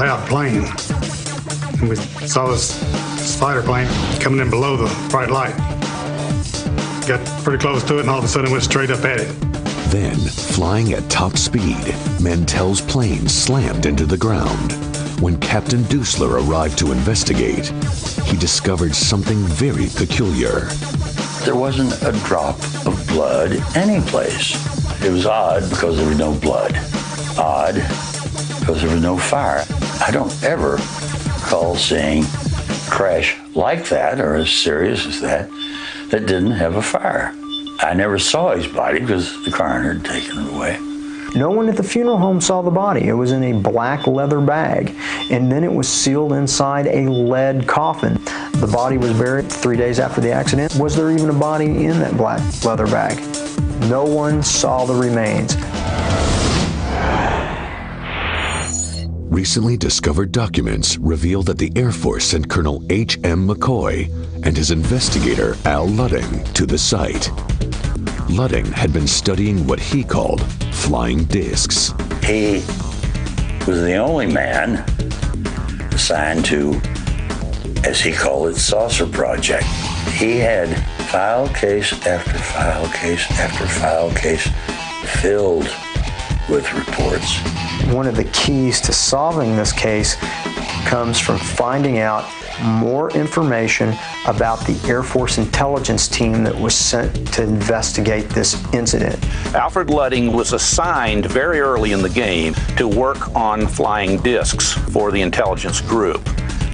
layout plane. And we saw this fighter plane coming in below the bright light. Got pretty close to it, and all of a sudden it went straight up at it. Then, flying at top speed, Mantell's plane slammed into the ground. When Captain Dusler arrived to investigate, he discovered something very peculiar. There wasn't a drop of blood anyplace. It was odd because there was no blood. Odd because there was no fire. I don't ever recall seeing a crash like that or as serious as that didn't have a fire. I never saw his body because the coroner had taken it away. No one at the funeral home saw the body. It was in a black leather bag, and then it was sealed inside a lead coffin. The body was buried 3 days after the accident. Was there even a body in that black leather bag? No one saw the remains. Recently discovered documents reveal that the Air Force sent Colonel H.M. McCoy and his investigator Al Ludding to the site. Ludding had been studying what he called flying discs. He was the only man assigned to, as he called it, Saucer Project. He had file case after file case after file case filled with reports. One of the keys to solving this case comes from finding out more information about the Air Force intelligence team that was sent to investigate this incident. Alfred Ludding was assigned very early in the game to work on flying discs for the intelligence group.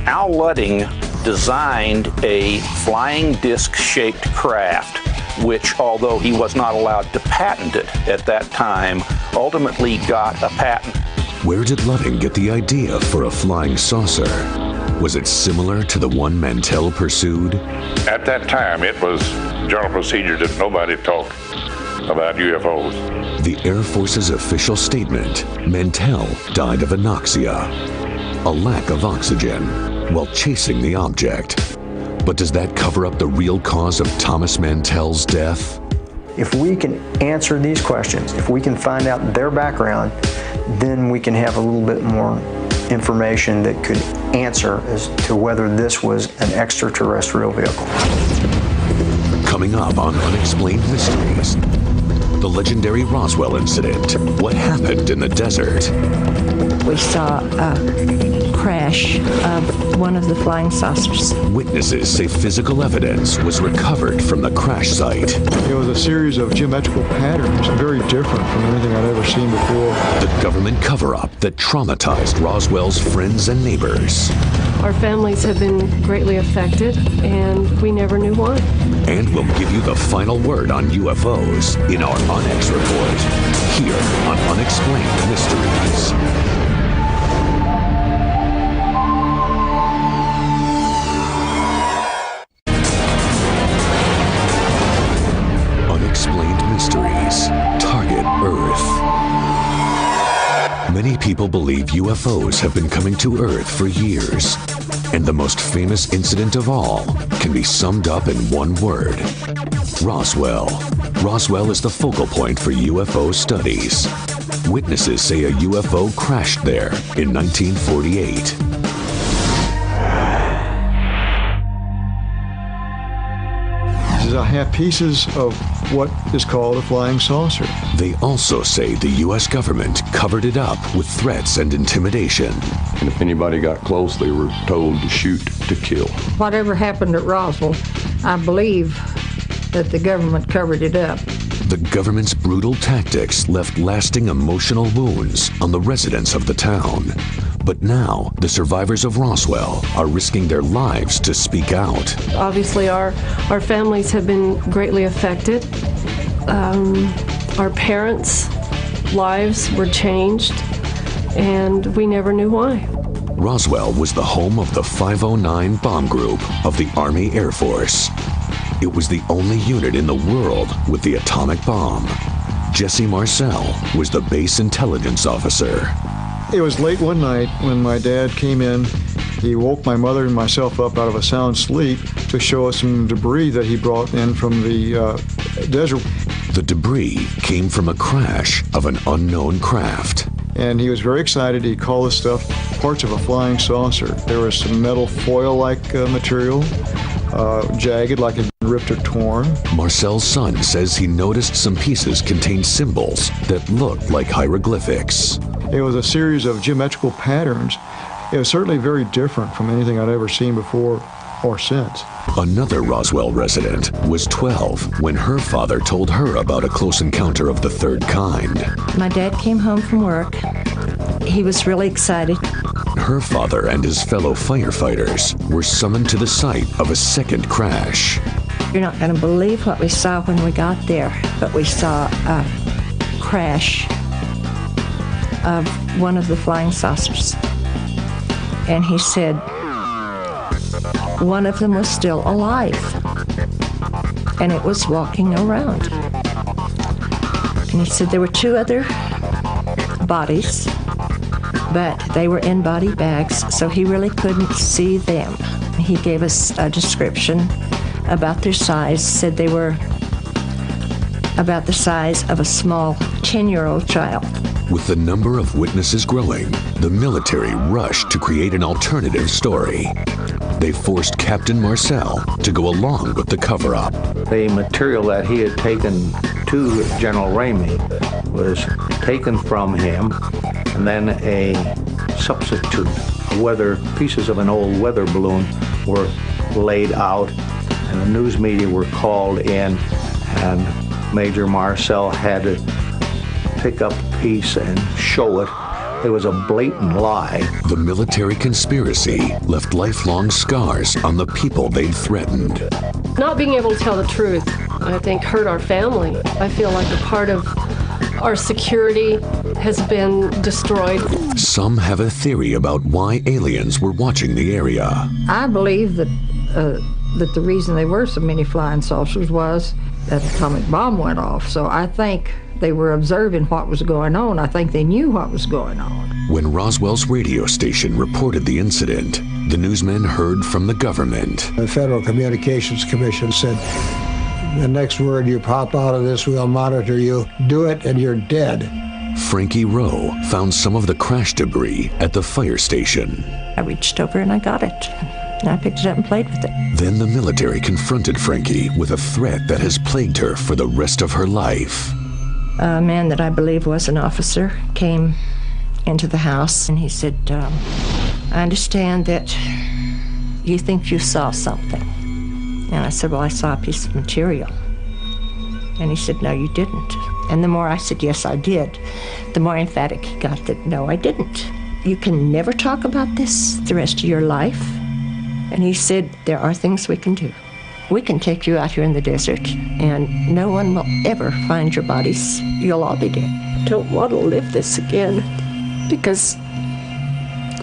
Al Ludding designed a flying disc-shaped craft, which, although he was not allowed to patent it at that time, ultimately got a patent. Where did Ludding get the idea for a flying saucer? Was it similar to the one Mantell pursued? At that time, it was general procedure that nobody talked about UFOs. The Air Force's official statement, Mantell died of anoxia, a lack of oxygen, while chasing the object. But does that cover up the real cause of Thomas Mantell's death? If we can answer these questions, if we can find out their background, then we can have a little bit more information that could answer as to whether this was an extraterrestrial vehicle. Coming up on Unexplained Mysteries, the legendary Roswell incident. What happened in the desert? We saw a crash of one of the flying saucers. Witnesses say physical evidence was recovered from the crash site. It was a series of geometrical patterns, very different from anything I'd ever seen before. The government cover-up that traumatized Roswell's friends and neighbors. Our families have been greatly affected, and we never knew why. And we'll give you the final word on UFOs in our Unex report, here on Unexplained Mysteries. Unexplained Mysteries, Target Earth. Many people believe UFOs have been coming to Earth for years, and the most famous incident of all can be summed up in one word: Roswell. Roswell is the focal point for UFO studies. Witnesses say a UFO crashed there in 1948. I have pieces of what is called a flying saucer. They also say the U.S. government covered it up with threats and intimidation. And if anybody got close, they were told to shoot to kill. Whatever happened at Roswell, I believe that the government covered it up. The government's brutal tactics left lasting emotional wounds on the residents of the town. But now, the survivors of Roswell are risking their lives to speak out. Obviously, our families have been greatly affected. Our parents' lives were changed, and we never knew why. Roswell was the home of the 509 Bomb Group of the Army Air Force. It was the only unit in the world with the atomic bomb. Jesse Marcel was the base intelligence officer. It was late one night when my dad came in. He woke my mother and myself up out of a sound sleep to show us some debris that he brought in from the desert. The debris came from a crash of an unknown craft. and he was very excited. He called this stuff parts of a flying saucer. There was some metal foil-like material, jagged like it had been ripped or torn. Marcel's son says he noticed some pieces contained symbols that looked like hieroglyphics. It was a series of geometrical patterns. It was certainly very different from anything I'd ever seen before or since. Another Roswell resident was 12 when her father told her about a close encounter of the third kind. My dad came home from work. He was really excited. Her father and his fellow firefighters were summoned to the site of a second crash. You're not going to believe what we saw when we got there, but we saw a crash of one of the flying saucers. And he said one of them was still alive, and it was walking around. And he said there were two other bodies, but they were in body bags, so he really couldn't see them. He gave us a description about their size, said they were about the size of a small 10-year-old child. With the number of witnesses growing, the military rushed to create an alternative story. They forced Captain Marcel to go along with the cover-up. The material that he had taken to General Ramey was taken from him, and then a substitute. Pieces of an old weather balloon were laid out, and the news media were called in, and Major Marcel had to pick up a piece and show it. It was a blatant lie. The military conspiracy left lifelong scars on the people they'd threatened. Not being able to tell the truth, I think, hurt our family. I feel like a part of our security has been destroyed. Some have a theory about why aliens were watching the area. I believe that the reason there were so many flying saucers was that the atomic bomb went off. So I think they were observing what was going on. I think they knew what was going on. When Roswell's radio station reported the incident, the newsmen heard from the government. The Federal Communications Commission said, the next word you pop out of this, we'll monitor you. Do it and you're dead. Frankie Rowe found some of the crash debris at the fire station. I reached over and I got it. And I picked it up and played with it. Then the military confronted Frankie with a threat that has plagued her for the rest of her life. A man that I believe was an officer came into the house and he said, I understand that you think you saw something. And I said, well, I saw a piece of material. And he said, no, you didn't. And the more I said, yes, I did, the more emphatic he got that, no, I didn't. You can never talk about this the rest of your life. And he said, there are things we can do. We can take you out here in the desert, and no one will ever find your bodies. You'll all be dead. I don't want to live this again, because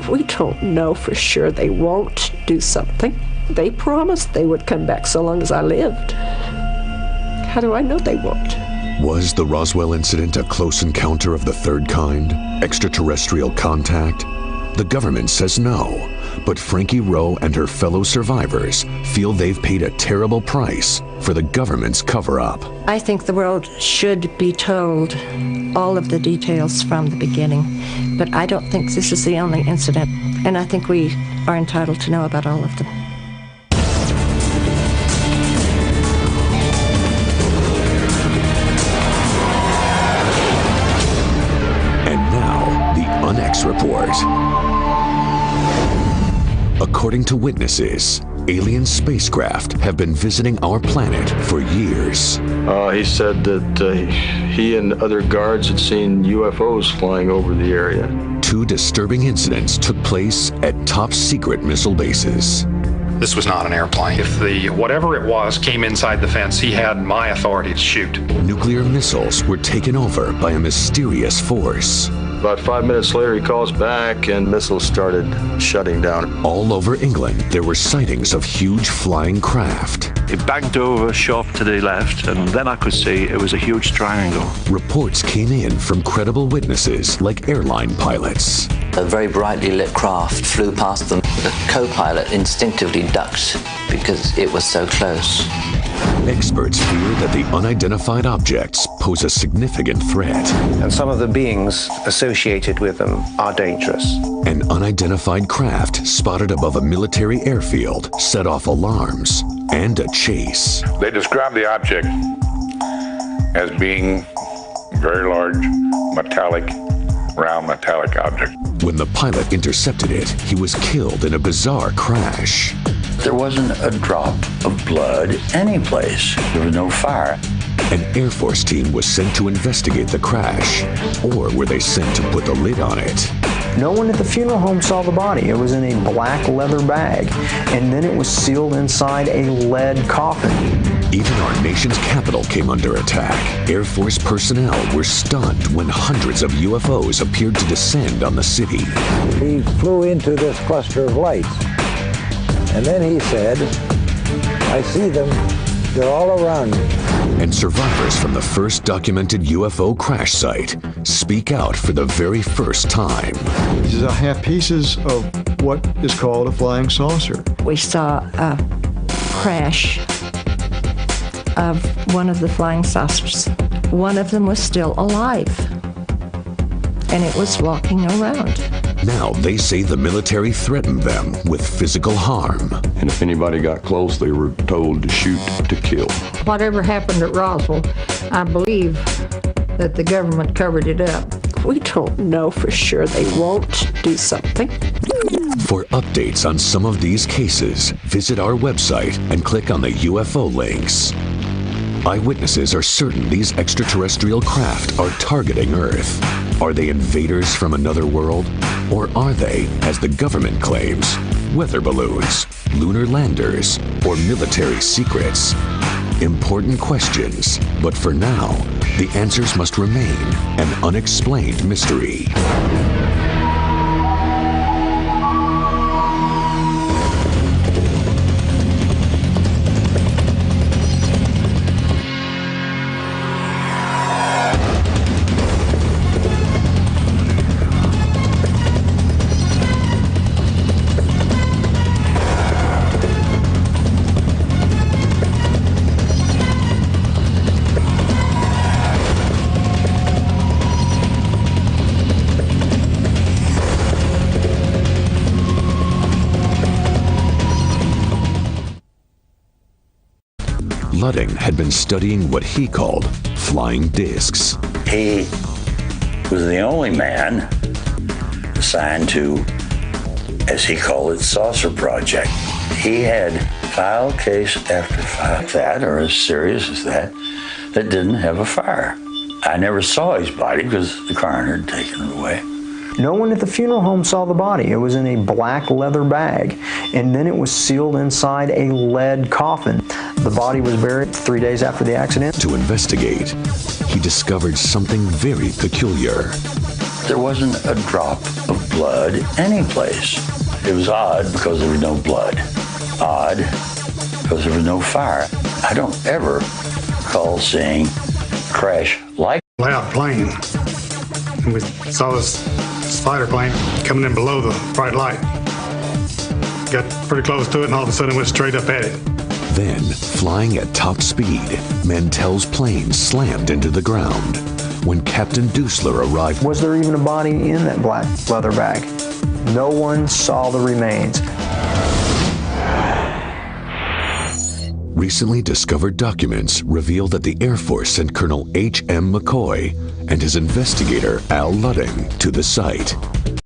we don't know for sure they won't do something. They promised they would come back so long as I lived. How do I know they won't? Was the Roswell incident a close encounter of the third kind? Extraterrestrial contact? The government says no, but Frankie Rowe and her fellow survivors feel they've paid a terrible price for the government's cover-up. I think the world should be told all of the details from the beginning, but I don't think this is the only incident, and I think we are entitled to know about all of them. And now, the Unex report. According to witnesses, alien spacecraft have been visiting our planet for years. He said that he and other guards had seen UFOs flying over the area. 2 disturbing incidents took place at top-secret missile bases. This was not an airplane. If whatever it was came inside the fence, he had my authority to shoot. Nuclear missiles were taken over by a mysterious force. About 5 minutes later, he calls back and missiles started shutting down. All over England, there were sightings of huge flying craft. It banked over, shoved to the left, and then I could see it was a huge triangle. Reports came in from credible witnesses like airline pilots. A very brightly lit craft flew past them. The co-pilot instinctively ducked because it was so close. Experts fear that the unidentified objects pose a significant threat. And some of the beings associated with them are dangerous. An unidentified craft spotted above a military airfield set off alarms and a chase. They described the object as being very large, metallic, round metallic object. When the pilot intercepted it, he was killed in a bizarre crash. There wasn't a drop of blood any place. There was no fire. An Air Force team was sent to investigate the crash, or were they sent to put the lid on it? No one at the funeral home saw the body. It was in a black leather bag, and then it was sealed inside a lead coffin. Even our nation's capital came under attack. Air Force personnel were stunned when hundreds of UFOs appeared to descend on the city. He flew into this cluster of lights, and then he said, "I see them. They're all around me." And survivors from the first documented UFO crash site speak out for the very first time. These are pieces of what is called a flying saucer. We saw a crash of one of the flying saucers. One of them was still alive, and it was walking around. Now they say the military threatened them with physical harm. And if anybody got close, they were told to shoot to kill. Whatever happened at Roswell, I believe that the government covered it up. We don't know for sure. They won't do something. For updates on some of these cases, visit our website and click on the UFO links. Eyewitnesses are certain these extraterrestrial craft are targeting Earth. Are they invaders from another world? Or are they, as the government claims, weather balloons, lunar landers, or military secrets? Important questions, but for now, the answers must remain an unexplained mystery. Ludding had been studying what he called flying discs. He was the only man assigned to, as he called it, Saucer Project. He had file case after file like that, or as serious as that didn't have a fire. I never saw his body because the coroner had taken it away. No one at the funeral home saw the body. It was in a black leather bag, and then it was sealed inside a lead coffin. The body was buried 3 days after the accident. To investigate, he discovered something very peculiar. There wasn't a drop of blood any place. It was odd because there was no blood. Odd because there was no fire. I don't ever recall seeing a crash like Lay out plane. And we saw this fighter plane coming in below the bright light. Got pretty close to it, and all of a sudden went straight up at it. Then, flying at top speed, Mantell's plane slammed into the ground. When Captain Dusler arrived, was there even a body in that black leather bag? No one saw the remains. Recently discovered documents reveal that the Air Force sent Colonel H.M. McCoy and his investigator Al Ludding to the site.